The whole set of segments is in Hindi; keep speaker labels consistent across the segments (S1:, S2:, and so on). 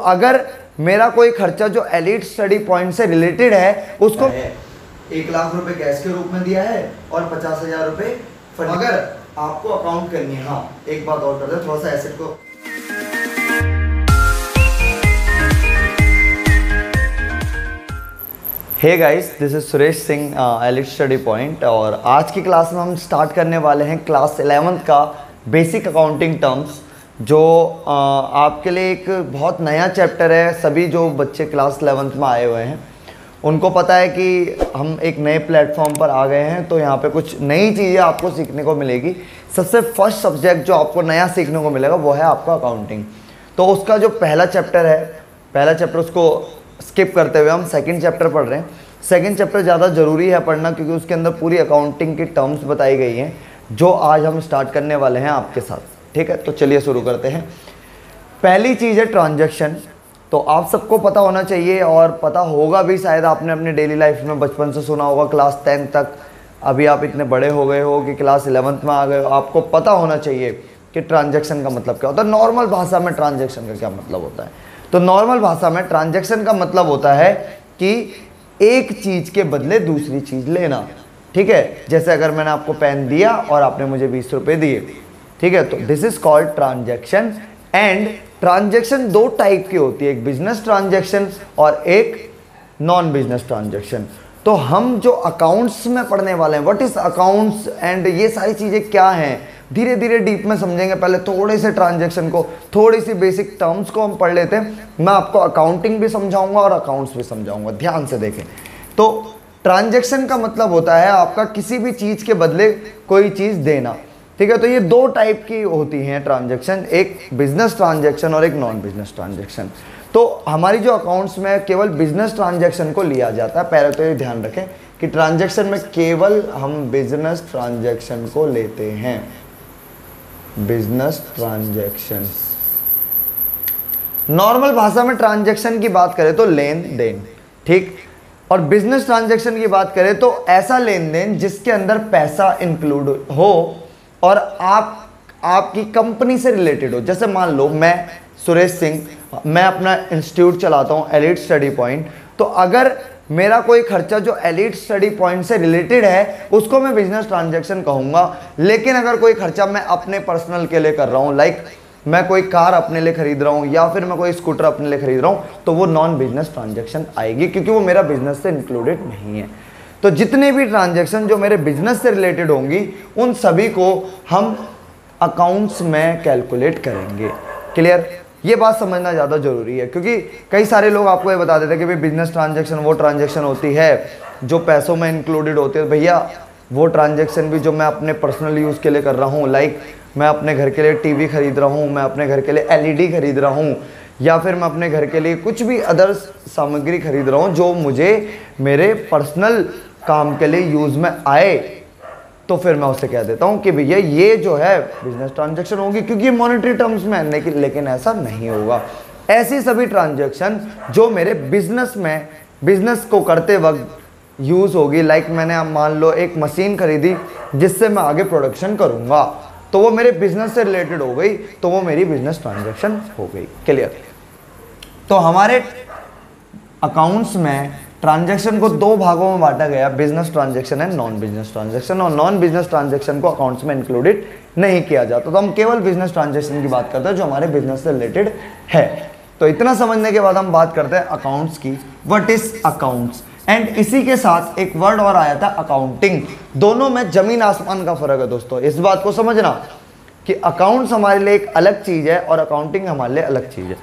S1: अगर मेरा कोई खर्चा जो एलिट स्टडी पॉइंट से रिलेटेड है उसको
S2: 1 लाख रुपए कैश के रूप में दिया है और 50,000 रुपए अगर आपको अकाउंट करनी है। हाँ, एक बात और करते हैं, थोड़ा सा एसेट को
S1: hey guys, this is Suresh Singh, elite study point. और आज की क्लास में हम स्टार्ट करने वाले हैं क्लास 11th का बेसिक अकाउंटिंग टर्म्स, जो आपके लिए एक बहुत नया चैप्टर है। सभी जो बच्चे क्लास 11th में आए हुए हैं उनको पता है कि हम एक नए प्लेटफॉर्म पर आ गए हैं, तो यहाँ पे कुछ नई चीज़ें आपको सीखने को मिलेगी। सबसे फर्स्ट सब्जेक्ट जो आपको नया सीखने को मिलेगा वो है आपका अकाउंटिंग। तो उसका जो पहला चैप्टर उसको स्किप करते हुए हम सेकंड चैप्टर पढ़ रहे हैं। सेकंड चैप्टर ज़्यादा ज़रूरी है पढ़ना, क्योंकि उसके अंदर पूरी अकाउंटिंग की टर्म्स बताई गई हैं जो आज हम स्टार्ट करने वाले हैं आपके साथ। ठीक है, तो चलिए शुरू करते हैं। पहली चीज़ है ट्रांजैक्शन। तो आप सबको पता होना चाहिए और पता होगा भी, शायद आपने अपने डेली लाइफ में बचपन से सुना होगा क्लास 10 तक। अभी आप इतने बड़े हो गए हो कि क्लास 11th में आ गए हो, आपको पता होना चाहिए कि ट्रांजैक्शन का मतलब क्या होता है। नॉर्मल भाषा में ट्रांजैक्शन का क्या मतलब होता है? तो नॉर्मल भाषा में ट्रांजैक्शन का मतलब होता है कि एक चीज़ के बदले दूसरी चीज़ लेना। ठीक है, जैसे अगर मैंने आपको पेन दिया और आपने मुझे 20 रुपये दिए, ठीक है, तो this is called transaction. And transaction दो टाइप की होती है, एक बिजनेस ट्रांजैक्शन और एक नॉन बिजनेस ट्रांजैक्शन। तो हम जो अकाउंट्स में पढ़ने वाले हैं, व्हाट इज अकाउंट्स एंड ये सारी चीज़ें क्या हैं, धीरे धीरे डीप में समझेंगे। पहले थोड़े से ट्रांजैक्शन को, थोड़ी सी बेसिक टर्म्स को हम पढ़ लेते हैं। मैं आपको अकाउंटिंग भी समझाऊंगा और अकाउंट्स भी समझाऊंगा, ध्यान से देखें। तो ट्रांजैक्शन का मतलब होता है आपका किसी भी चीज़ के बदले कोई चीज़ देना। ठीक है, तो ये दो टाइप की होती हैं ट्रांजैक्शन, एक बिजनेस ट्रांजैक्शन और एक नॉन बिजनेस ट्रांजैक्शन। तो हमारी जो अकाउंट्स में केवल बिजनेस ट्रांजैक्शन को लिया जाता है। पहले तो ये ध्यान रखें कि ट्रांजैक्शन में केवल हम बिजनेस ट्रांजैक्शन को लेते हैं, बिजनेस ट्रांजैक्शन। नॉर्मल भाषा में ट्रांजैक्शन की बात करें तो लेन देन, ठीक। और बिजनेस ट्रांजैक्शन की बात करें तो ऐसा लेन देन जिसके अंदर पैसा इंक्लूड हो और आपकी कंपनी से रिलेटेड हो। जैसे मान लो मैं सुरेश सिंह, मैं अपना इंस्टीट्यूट चलाता हूँ एलिट स्टडी पॉइंट। तो अगर मेरा कोई खर्चा जो एलिट स्टडी पॉइंट से रिलेटेड है उसको मैं बिजनेस ट्रांजैक्शन कहूँगा। लेकिन अगर कोई खर्चा मैं अपने पर्सनल के लिए कर रहा हूँ, लाइक मैं कोई कार अपने लिए खरीद रहा हूँ या फिर मैं कोई स्कूटर अपने लिए खरीद रहा हूँ, तो वो नॉन बिजनेस ट्रांजैक्शन आएगी, क्योंकि वो मेरा बिजनेस से इंक्लूडेड नहीं है। तो जितने भी ट्रांजैक्शन जो मेरे बिजनेस से रिलेटेड होंगी उन सभी को हम अकाउंट्स में कैलकुलेट करेंगे। क्लियर? ये बात समझना ज़्यादा ज़रूरी है, क्योंकि कई सारे लोग आपको ये बता देते हैं कि भाई बिजनेस ट्रांजैक्शन वो ट्रांजैक्शन होती है जो पैसों में इंक्लूडेड होती है। भैया वो ट्रांजैक्शन भी जो मैं अपने पर्सनल यूज़ के लिए कर रहा हूँ, लाइक मैं अपने घर के लिए टीवी खरीद रहा हूँ, मैं अपने घर के लिए एलईडी खरीद रहा हूँ, या फिर मैं अपने घर के लिए कुछ भी अदर सामग्री खरीद रहा हूँ जो मुझे मेरे पर्सनल काम के लिए यूज़ में आए, तो फिर मैं उससे कह देता हूँ कि भैया ये जो है बिजनेस ट्रांजैक्शन होगी, क्योंकि मॉनेटरी टर्म्स में है। लेकिन ऐसा नहीं होगा। ऐसी सभी ट्रांजैक्शन जो मेरे बिजनेस को करते वक्त यूज़ होगी, लाइक मैंने मान लो एक मशीन खरीदी जिससे मैं आगे प्रोडक्शन करूँगा, तो वो मेरे बिजनेस से रिलेटेड हो गई, तो वो मेरी बिजनेस ट्रांजैक्शन हो गई। क्लियर? तो हमारे अकाउंट्स में ट्रांजैक्शन को दो भागों में बांटा गया, business transaction and non business transaction. और नॉन बिजनेस ट्रांजैक्शन को अकाउंट्स में इंक्लूडेड नहीं किया जाता। तो हम केवल बिजनेस ट्रांजैक्शन की बात करते हैं जो हमारे बिजनेस से रिलेटेड है। तो इतना समझने के बाद हम बात करते हैं अकाउंट्स की। What is accounts? एंड इसी के साथ एक वर्ड और आया था अकाउंटिंग। दोनों में जमीन आसमान का फर्क है दोस्तों। इस बात को समझना कि अकाउंट्स हमारे लिए एक अलग चीज़ है और अकाउंटिंग हमारे लिए अलग चीज़ है।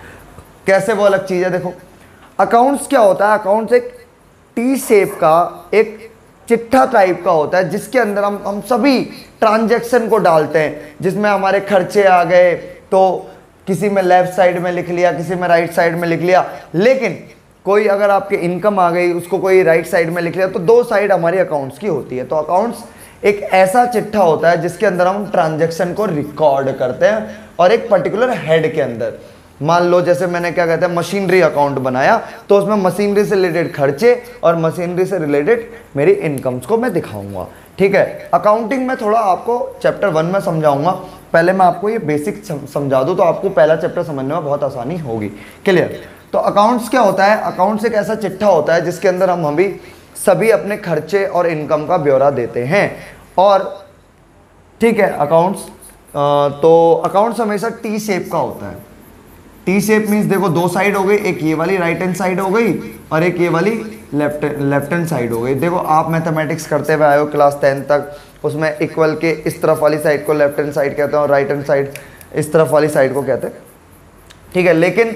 S1: कैसे वो अलग चीज़ है? देखो, अकाउंट्स क्या होता है? अकाउंट्स एक टी शेप का एक चिट्ठा टाइप का होता है जिसके अंदर हम सभी ट्रांजैक्शन को डालते हैं, जिसमें हमारे खर्चे आ गए तो किसी में लेफ्ट साइड में लिख लिया, किसी में राइट साइड में लिख लिया। लेकिन कोई अगर आपके इनकम आ गई उसको कोई राइट साइड में लिख लिया, तो दो साइड हमारी अकाउंट्स की होती है। तो अकाउंट्स एक ऐसा चिट्ठा होता है जिसके अंदर हम ट्रांजैक्शन को रिकॉर्ड करते हैं और एक पर्टिकुलर हेड के अंदर। मान लो जैसे मैंने क्या कहते हैं मशीनरी अकाउंट बनाया, तो उसमें मशीनरी से रिलेटेड खर्चे और मशीनरी से रिलेटेड मेरी इनकम्स को मैं दिखाऊंगा। ठीक है, अकाउंटिंग में थोड़ा आपको चैप्टर 1 में समझाऊंगा, पहले मैं आपको ये बेसिक समझा दूँ तो आपको पहला चैप्टर समझने में बहुत आसानी होगी। क्लियर? तो अकाउंट्स क्या होता है? अकाउंट्स एक ऐसा चिट्ठा होता है जिसके अंदर हम अभी सभी अपने खर्चे और इनकम का ब्यौरा देते हैं। और ठीक है, अकाउंट्स तो अकाउंट्स हमेशा टी शेप का होता है। टी शेप मीन्स देखो दो साइड हो गई, एक ये वाली राइट हैंड साइड हो गई और एक ये वाली लेफ्ट हैंड साइड हो गई। देखो आप मैथमेटिक्स करते हुए आए हो क्लास 10 तक, उसमें इक्वल के इस तरफ वाली साइड को लेफ्ट हैंड साइड कहते हैं और राइट हैंड साइड इस तरफ वाली साइड को कहते हैं। ठीक है, लेकिन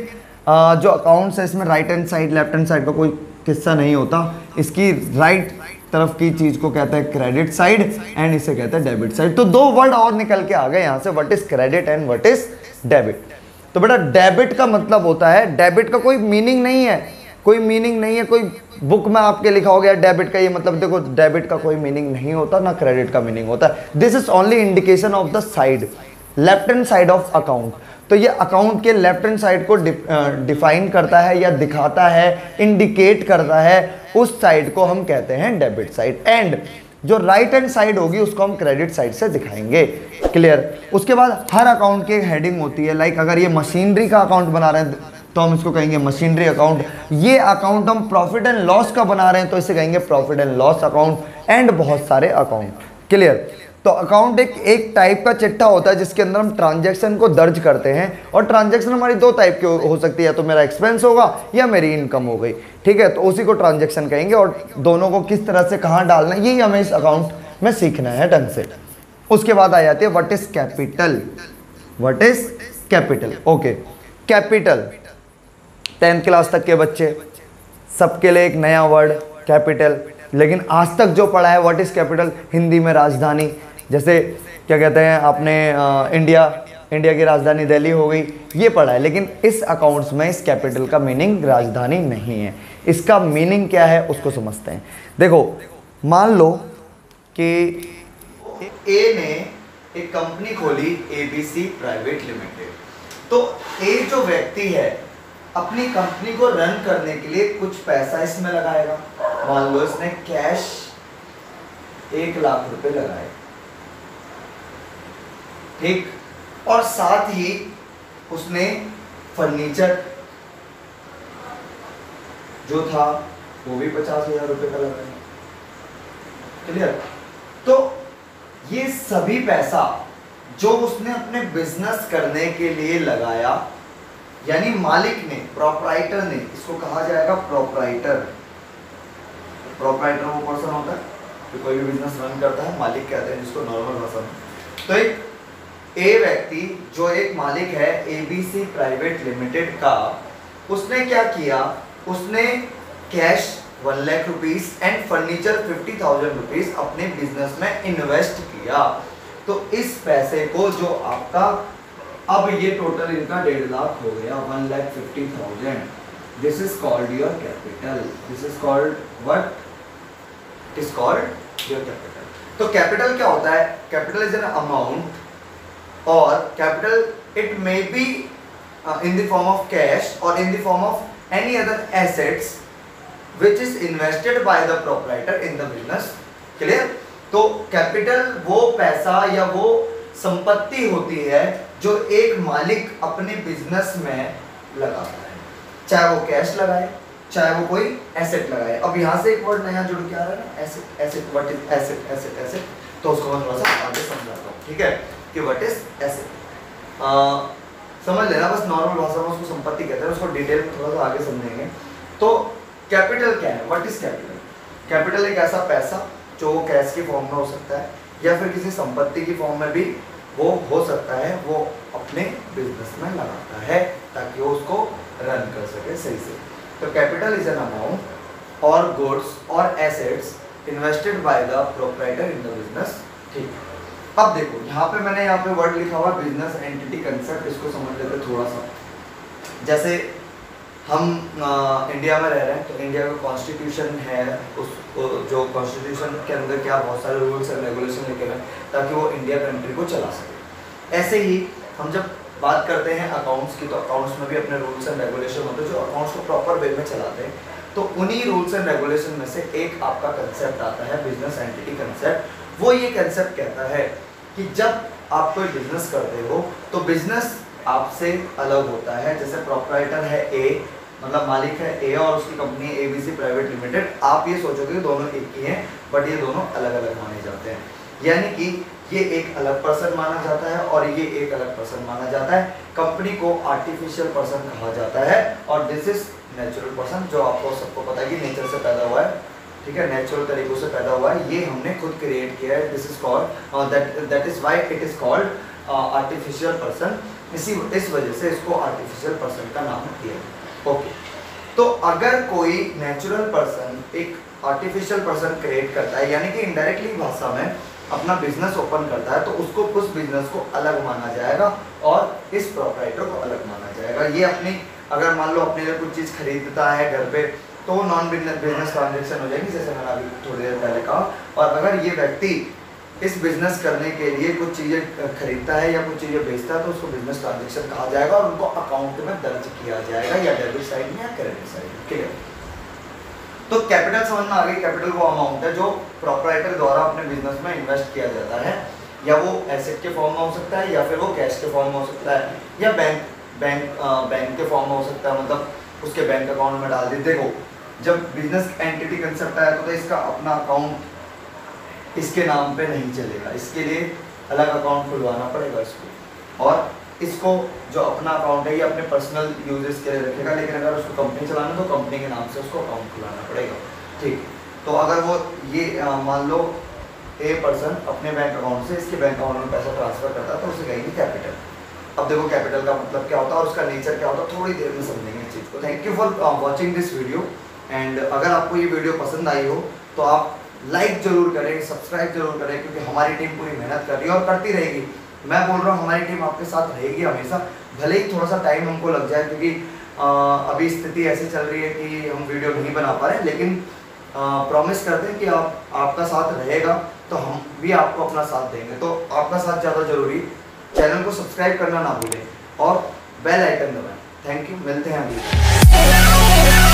S1: जो अकाउंट्स है इसमें right hand side left hand side का कोई किस्सा नहीं होता। इसकी राइट तरफ की चीज को कहते हैं क्रेडिट साइड एंड इसे कहते हैं डेबिट साइड। तो दो वर्ड और निकल के आ गए यहाँ से, what is credit and what is debit. तो बेटा डेबिट का मतलब होता है, डेबिट का कोई मीनिंग नहीं है, कोई मीनिंग नहीं है, कोई बुक में आपके लिखा हो गया डेबिट का ये मतलब, देखो डेबिट का कोई मीनिंग नहीं होता, ना क्रेडिट का मीनिंग होता है। This is only indication of the side, left hand side of account. तो ये अकाउंट के लेफ्ट हैंड साइड को डिफाइन करता है या दिखाता है, इंडिकेट करता है, उस साइड को हम कहते हैं डेबिट साइड। एंड जो राइट हैंड साइड होगी उसको हम क्रेडिट साइड से दिखाएंगे। क्लियर? उसके बाद हर अकाउंट की हेडिंग होती है, लाइक अगर ये मशीनरी का अकाउंट बना रहे हैं तो हम इसको कहेंगे मशीनरी अकाउंट। ये अकाउंट हम प्रॉफिट एंड लॉस का बना रहे हैं तो इसे कहेंगे profit and loss account, and बहुत सारे अकाउंट। क्लियर? तो अकाउंट एक टाइप का चिट्ठा होता है जिसके अंदर हम ट्रांजैक्शन को दर्ज करते हैं, और ट्रांजैक्शन हमारी दो टाइप की हो सकती है, या तो मेरा एक्सपेंस होगा या मेरी इनकम हो गई। ठीक है, तो उसी को ट्रांजैक्शन कहेंगे, और दोनों को किस तरह से कहाँ डालना है यही हमें इस अकाउंट में सीखना है ढंग से। उसके बाद आ जाती है what is capital. What is capital? Okay, capital 10th class तक के बच्चे सबके लिए एक नया वर्ड कैपिटल, लेकिन आज तक जो पढ़ा है व्हाट इज कैपिटल, हिंदी में राजधानी, जैसे क्या कहते हैं आपने इंडिया की राजधानी दिल्ली हो गई, ये पढ़ा है। लेकिन इस अकाउंट्स में इस कैपिटल का मीनिंग राजधानी नहीं है। इसका मीनिंग क्या है उसको समझते हैं। देखो मान लो कि
S2: ए ने एक कंपनी खोली ABC प्राइवेट लिमिटेड। तो ए जो व्यक्ति है अपनी कंपनी को रन करने के लिए कुछ पैसा इसमें लगाएगा। मान लो इसने कैश 1 लाख रुपए लगाए, ठीक, और साथ ही उसने फर्नीचर जो था वो भी 50,000 रुपए का लगाया। क्लियर? तो ये सभी पैसा जो उसने अपने बिजनेस करने के लिए लगाया, यानी मालिक ने, प्रोप्राइटर ने, इसको कहा जाएगा प्रोप्राइटर। प्रोप्राइटर वो पर्सन होता है जो कोई भी बिजनेस रन करता है, मालिक कहते हैं जिसको नॉर्मल भाषा में। तो एक ए व्यक्ति जो एक मालिक है ABC प्राइवेट लिमिटेड का, उसने क्या किया, उसने cash 1 lakh rupees and furniture 50,000 rupees अपने बिजनेस में इन्वेस्ट किया। तो इस पैसे को जो आपका, अब ये टोटल इनका 1.5 लाख हो गया, 1,50,000। This is called your capital. This is called what? It is called your capital. तो कैपिटल क्या होता है? कैपिटल इज एन अमाउंट, और capital it may be in the form of cash or in the form of any other assets which is invested by the proprietor in the business. Clear? तो कैपिटल वो पैसा या वो संपत्ति होती है जो एक मालिक अपने बिजनेस में लगाता है, चाहे वो कैश लगाए चाहे वो कोई एसेट लगाए। अब यहाँ से एक वर्ड नया जुड़ के आ रहा है ना, asset. Asset, what is asset? Asset, asset, तो उसको मैं थोड़ा सा आगे समझाता हूँ, ठीक है, कि व्हाट इज एसेट। समझ लेना, बस नॉर्मल भाषा में उसको संपत्ति कहते हैं, उसको डिटेल में थोड़ा सा आगे समझेंगे। तो कैपिटल क्या है? What is capital? कैपिटल एक ऐसा पैसा जो कैश के फॉर्म में हो सकता है या फिर किसी संपत्ति की फॉर्म में भी वो हो सकता है, वो अपने बिजनेस में लगाता है ताकि वो उसको रन कर सके सही से। तो कैपिटल इज एन अमाउंट और गुड्स और assets invested by the proprietor in the business. ठीक, अब देखो यहाँ पे मैंने यहाँ पे वर्ड लिखा हुआ बिजनेस एंटिटी कंसेप्ट, इसको समझ लेते थोड़ा सा। जैसे हम इंडिया में रह रहे हैं तो इंडिया का कॉन्स्टिट्यूशन है, उस जो कॉन्स्टिट्यूशन के अंदर क्या बहुत सारे रूल्स एंड रेगुलेशन लिखे हैं ताकि वो इंडिया कंट्री को चला सके। ऐसे ही हम जब बात करते हैं अकाउंट्स की, तो अकाउंट्स में भी अपने रूल्स एंड रेगुलेशन होते हैं जो अकाउंट्स को प्रॉपर वे में चलाते हैं। तो उन्हीं रूल्स एंड रेगुलेशन में से एक आपका कंसेप्ट आता है बिजनेस एंटिटी कंसेप्ट। वो ये कंसेप्ट कहता है कि जब आप कोई बिजनेस करते हो तो बिजनेस आपसे अलग होता है। जैसे प्रोप्राइटर है ए, मतलब मालिक है ए और उसकी कंपनी है ABC प्राइवेट लिमिटेड, आप ये सोचोगे कि दोनों एक ही हैं, बट ये दोनों अलग अलग माने जाते हैं। यानी कि ये एक अलग पर्सन माना जाता है और ये एक अलग पर्सन माना जाता है। कंपनी को आर्टिफिशियल पर्सन कहा जाता है और दिस इज नेचुरल पर्सन, जो आपको सबको पता है कि नेचर से पैदा हुआ है, ठीक है, नेचुरल तरीकों से पैदा हुआ है, ये हमने खुद क्रिएट किया है। This is called that is why it is called artificial person. इस वजह से इसको आर्टिफिशियल पर्सन का नाम दिया है। ओके, तो अगर कोई नेचुरल पर्सन एक आर्टिफिशियल पर्सन क्रिएट करता है, यानी कि इनडायरेक्टली भाषा में अपना बिजनेस ओपन करता है, तो उसको उस बिजनेस को अलग माना जाएगा और इस प्रोप्राइटर को अलग माना जाएगा। ये अपनी, अगर मान लो अपने लिए कुछ चीज़ खरीदता है घर पे, तो वो नॉन बिजनेस ट्रांजेक्शन हो जाएगी, जैसे मैंने अभी थोड़ी देर पहले कहा। और अगर ये व्यक्ति इस बिजनेस करने के लिए कुछ चीज़ें खरीदता है या कुछ चीज़ें बेचता है, तो उसको बिजनेस ट्रांजेक्शन कहा जाएगा और उनको अकाउंट में दर्ज किया जाएगा, या डेबिट साइड में या क्रेडिट साइड में। क्लियर? तो कैपिटल समझ में आ गई। कैपिटल वो अमाउंट है जो प्रोप्राइटर द्वारा अपने बिजनेस में इन्वेस्ट किया जाता है, या वो एसेट के फॉर्म में हो सकता है, या फिर वो कैश के फॉर्म में हो सकता है, या बैंक के फॉर्म में हो सकता है, मतलब उसके बैंक अकाउंट में डाल दी। देखो, जब बिजनेस एंटिटी कंसेप्ट आया तो इसका अपना अकाउंट इसके नाम पे नहीं चलेगा, इसके लिए अलग अकाउंट खुलवाना पड़ेगा इसको, और इसको जो अपना अकाउंट है ये अपने पर्सनल यूजेस के लिए रखेगा, लेकिन अगर उसको कंपनी चलाना तो कंपनी के नाम से उसको अकाउंट खुलाना पड़ेगा। ठीक, तो अगर वो ये मान लो ए पर्सन अपने बैंक अकाउंट से इसके बैंक अकाउंट में पैसा ट्रांसफर करता है, तो उसे कहेंगे कैपिटल। अब देखो कैपिटल का मतलब क्या होता है और उसका नेचर क्या होता है, थोड़ी देर में समझेंगे इस चीज़ को। Thank you for watching this video, and अगर आपको ये वीडियो पसंद आई हो तो आप लाइक जरूर करें, सब्सक्राइब जरूर करें, क्योंकि हमारी टीम पूरी मेहनत कर रही है और करती रहेगी। मैं बोल रहा हूँ हमारी टीम आपके साथ रहेगी हमेशा, भले ही थोड़ा सा टाइम हमको लग जाए, क्योंकि अभी स्थिति ऐसी चल रही है कि हम वीडियो नहीं बना पा रहे हैं, लेकिन प्रॉमिस करते हैं कि आपका साथ रहेगा तो हम भी आपको अपना साथ देंगे। तो आपका साथ ज़्यादा जरूरी, चैनल को सब्सक्राइब करना ना भूलें और बेल आइकन दबाएं। थैंक यू, मिलते हैं अभी।